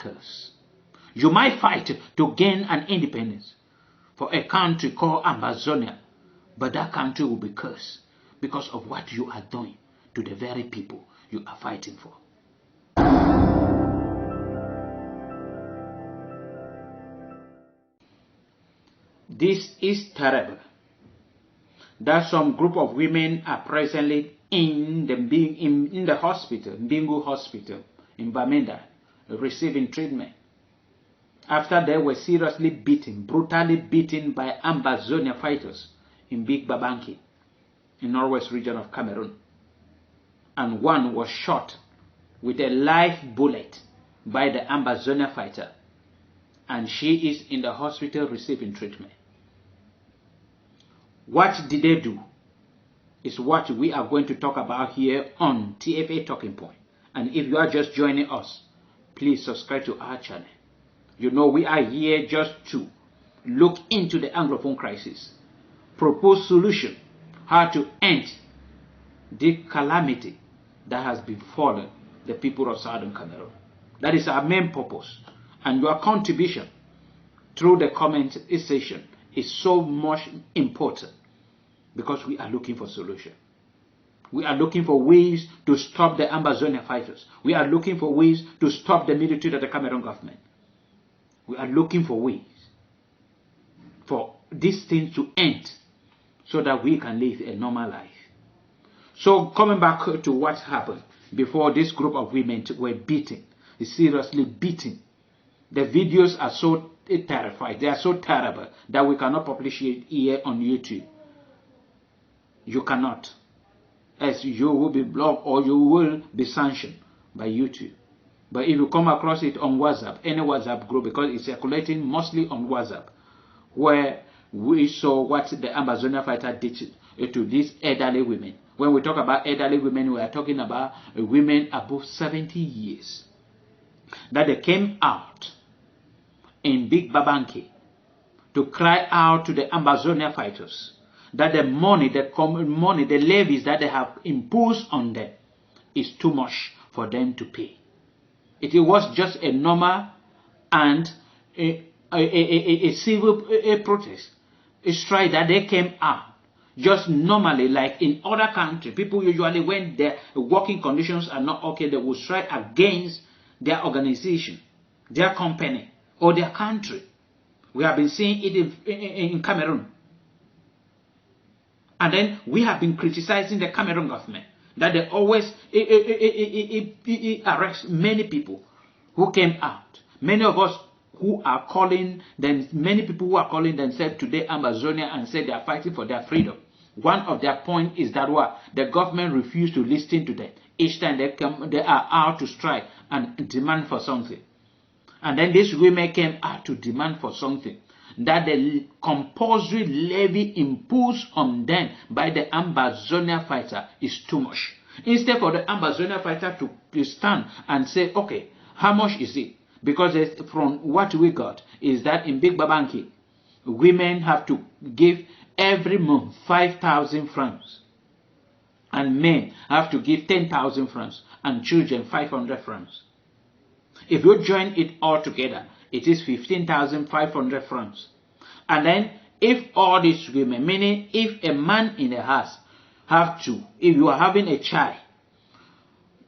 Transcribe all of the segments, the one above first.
curse. You might fight to gain an independence for a country called Ambazonia, but that country will be cursed because of what you are doing to the very people you are fighting for. This is terrible. That some group of women are presently in the hospital, Mbingu Hospital in Bamenda, receiving treatment after they were seriously beaten, brutally beaten by Ambazonian fighters in Big Babanki, in northwest region of Cameroon. And one was shot with a live bullet by the Ambazonian fighter, and she is in the hospital receiving treatment. What did they do is what we are going to talk about here on TFA Talking Point. And if you are just joining us, please subscribe to our channel. You know we are here just to look into the Anglophone crisis, propose solution, how to end the calamity that has befallen the people of Southern Cameroon. That is our main purpose. And your contribution through the comment section is so much important because we are looking for solution. We are looking for ways to stop the Ambazonian fighters. We are looking for ways to stop the military of the Cameroon government. We are looking for ways for these things to end so that we can live a normal life. So coming back to what happened before this group of women were beaten, seriously beaten. The videos are so terrified, they are so terrible that we cannot publish it here on YouTube. You cannot, as you will be blocked or you will be sanctioned by YouTube. But if you come across it on WhatsApp, any WhatsApp group, because it's circulating mostly on WhatsApp, where we saw what the Ambazonian fighter did to these elderly women. When we talk about elderly women, we are talking about women above 70 years. That they came out in Big Babanki to cry out to the Ambazonian fighters that the money, the levies that they have imposed on them is too much for them to pay. It was just a normal and a civil protest, a strike that they came out. Just normally, like in other countries, people usually, when their working conditions are not okay, they will strike against their organization, their company, or their country. We have been seeing it in Cameroon. And then we have been criticizing the Cameroon government that they always arrest many people who came out. Many of us who are calling them, many people who are calling themselves today Ambazonian and say they are fighting for their freedom. One of their points is that what the government refused to listen to them. Each time they come, they are out to strike and demand for something. And then these women came out to demand for something. That the compulsory levy imposed on them by the Ambazonian fighter is too much. Instead for the Ambazonian fighter to stand and say, okay, how much is it? Because from what we got is that in Big Babanki, women have to give every month 5,000 francs. And men have to give 10,000 francs. And children 500 francs. If you join it all together, it is 15,500 francs. And then if all these women, meaning if a man in a house have to, if you are having a child,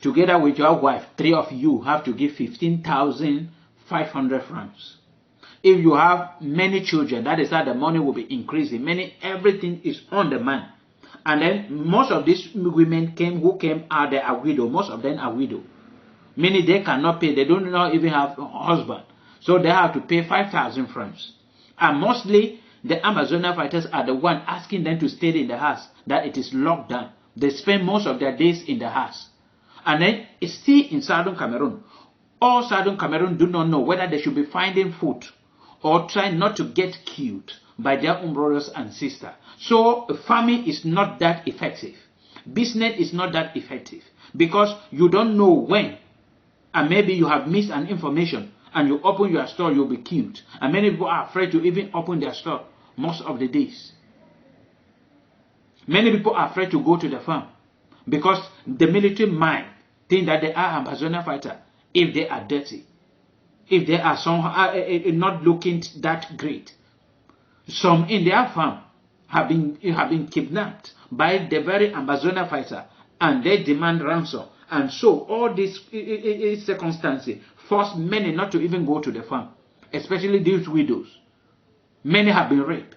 together with your wife, 3 of you have to give 15,500 francs. If you have many children, that is how the money will be increasing. Meaning everything is on the man. And then most of these women who came out, they are widow. Most of them are widow. Meaning they cannot pay. They don't even have a husband. So they have to pay 5,000 francs. And mostly the Ambazonian fighters are the one asking them to stay in the house, that it is locked down. They spend most of their days in the house. And then it's still in Southern Cameroon. All Southern Cameroon do not know whether they should be finding food or try not to get killed by their own brothers and sisters. So farming is not that effective. Business is not that effective because you don't know when. And maybe you have missed an information and you open your store, you'll be killed. And many people are afraid to even open their store most of the days. Many people are afraid to go to the farm because the military might think that they are Ambazonian fighter if they are dirty. if they are some not looking that great. Some in their farm have been kidnapped by the very Ambazonian fighter, and they demand ransom. And so all these circumstances force many not to even go to the farm, especially these widows. Many have been raped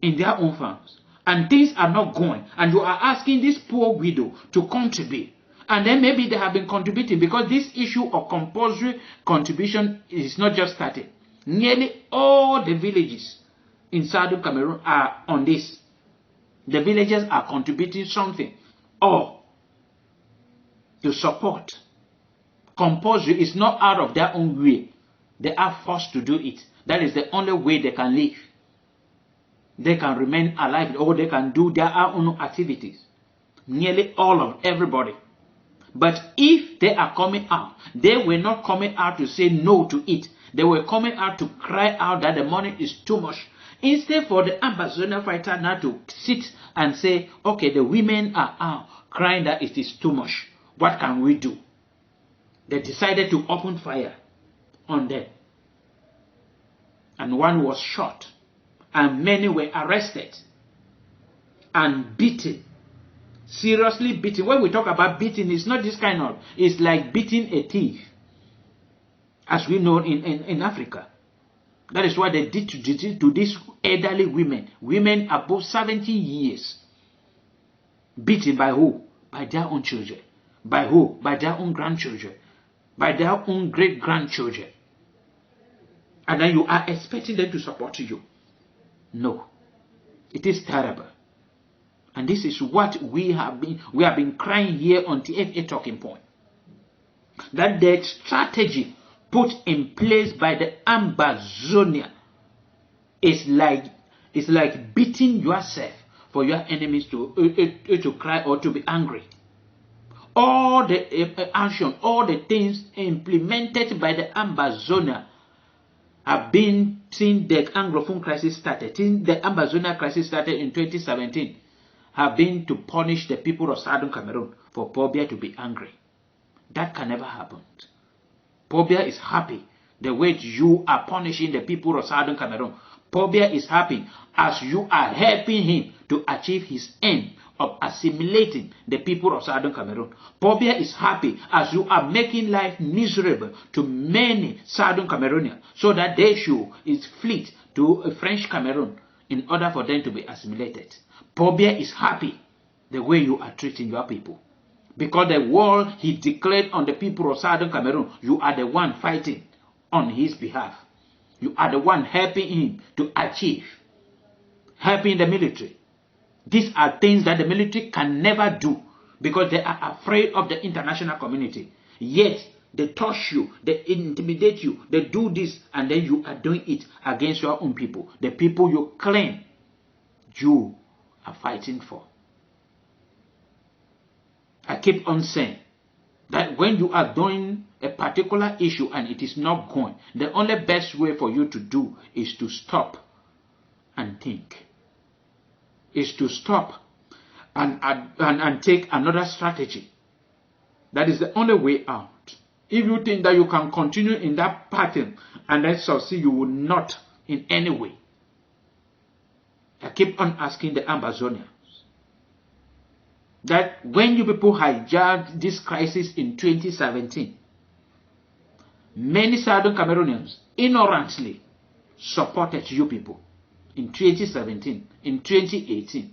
in their own farms, and things are not going, and you are asking this poor widow to contribute. And then maybe they have been contributing, because this issue of compulsory contribution is not just started. Nearly all the villages in Southern Cameroon are on this. The villagers are contributing something or to support. Compulsory is not out of their own way. They are forced to do it. That is the only way they can live. They can remain alive, or they can do their own activities. Nearly all of everybody. But if they are coming out, they were not coming out to say no to it. They were coming out to cry out that the money is too much. Instead for the Ambazonian fighter now to sit and say, okay, the women are out crying that it is too much. What can we do? They decided to open fire on them. And one was shot. And many were arrested and beaten. Seriously beaten. When we talk about beating, it's not this kind of, it's like beating a thief, as we know in Africa. That is what they did to these elderly women above 70 years. Beaten by who? By their own children. By who? By their own grandchildren. By their own great-grandchildren. And then you are expecting them to support you. No. It is terrible. And this is what we have been crying here on TFA Talking Point. That the strategy put in place by the Ambazonian is like beating yourself for your enemies to cry or to be angry. All the action, all the things implemented by the Ambazonian have been since the Anglophone crisis started, since the Ambazonian crisis started in 2017, have been to punish the people of Southern Cameroon for Pobia to be angry. That can never happen. Pobia is happy the way you are punishing the people of Southern Cameroon. Pobia is happy as you are helping him to achieve his aim of assimilating the people of Southern Cameroon. Pobia is happy as you are making life miserable to many Southern Cameroonians so that they should flee to French Cameroon in order for them to be assimilated. Pobia is happy the way you are treating your people. Because the war he declared on the people of Southern Cameroon, you are the one fighting on his behalf. You are the one helping him to achieve. Helping the military. These are things that the military can never do because they are afraid of the international community. Yet, they touch you, they intimidate you, they do this, and then you are doing it against your own people. The people you claim you are fighting for. I keep on saying that when you are doing a particular issue and it is not going, the only best way for you to do is to stop and think. Is to stop and take another strategy. That is the only way out. If you think that you can continue in that pattern and then succeed, you will not in any way. I keep on asking the Ambazonians that when you people hijacked this crisis in 2017, many Southern Cameroonians ignorantly supported you people in 2017, in 2018.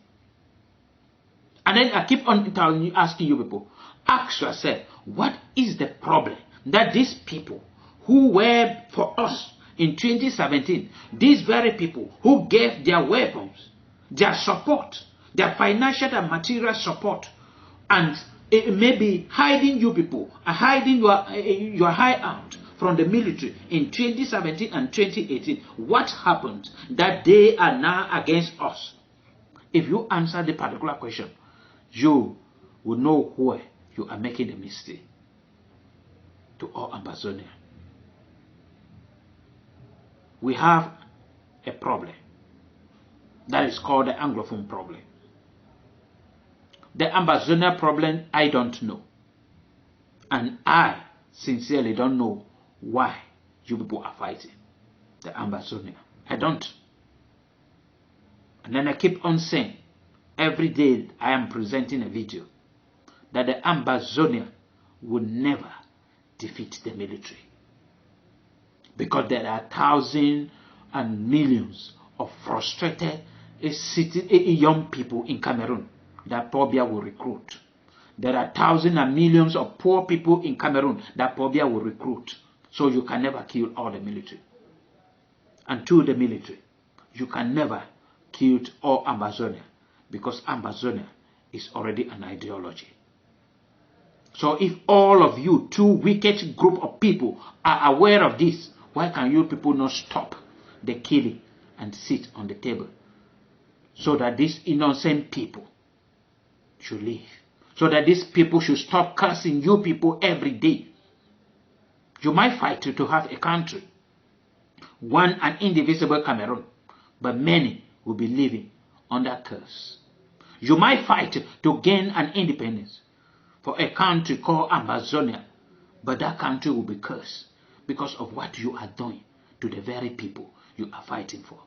And then I keep on asking you people, ask yourself, what is the problem that these people who were for us in 2017, these very people who gave their weapons, their support, their financial and material support, and maybe hiding you people, hiding your hideout from the military in 2017 and 2018, what happened that they are now against us? If you answer the particular question, you will know where you are making a mistake. To all Ambazonian, we have a problem that is called the Anglophone problem. The Ambazonian problem, I don't know. And I sincerely don't know why you people are fighting the Ambazonian. I don't. And then I keep on saying, every day I am presenting a video, that the Ambazonian will never defeat the military. Because there are thousands and millions of frustrated young people in Cameroon that Pobia will recruit. There are thousands and millions of poor people in Cameroon that Pobia will recruit. So you can never kill all the military. And to the military, you can never kill all Ambazonia, because Ambazonia is already an ideology. So if all of you, two wicked group of people, are aware of this, why can you people not stop the killing and sit on the table so that these innocent people should live? So that these people should stop cursing you people every day. You might fight to have a country, one an indivisible Cameroon, but many will be living under curse. You might fight to gain an independence for a country called Ambazonia, but that country will be cursed because of what you are doing to the very people you are fighting for.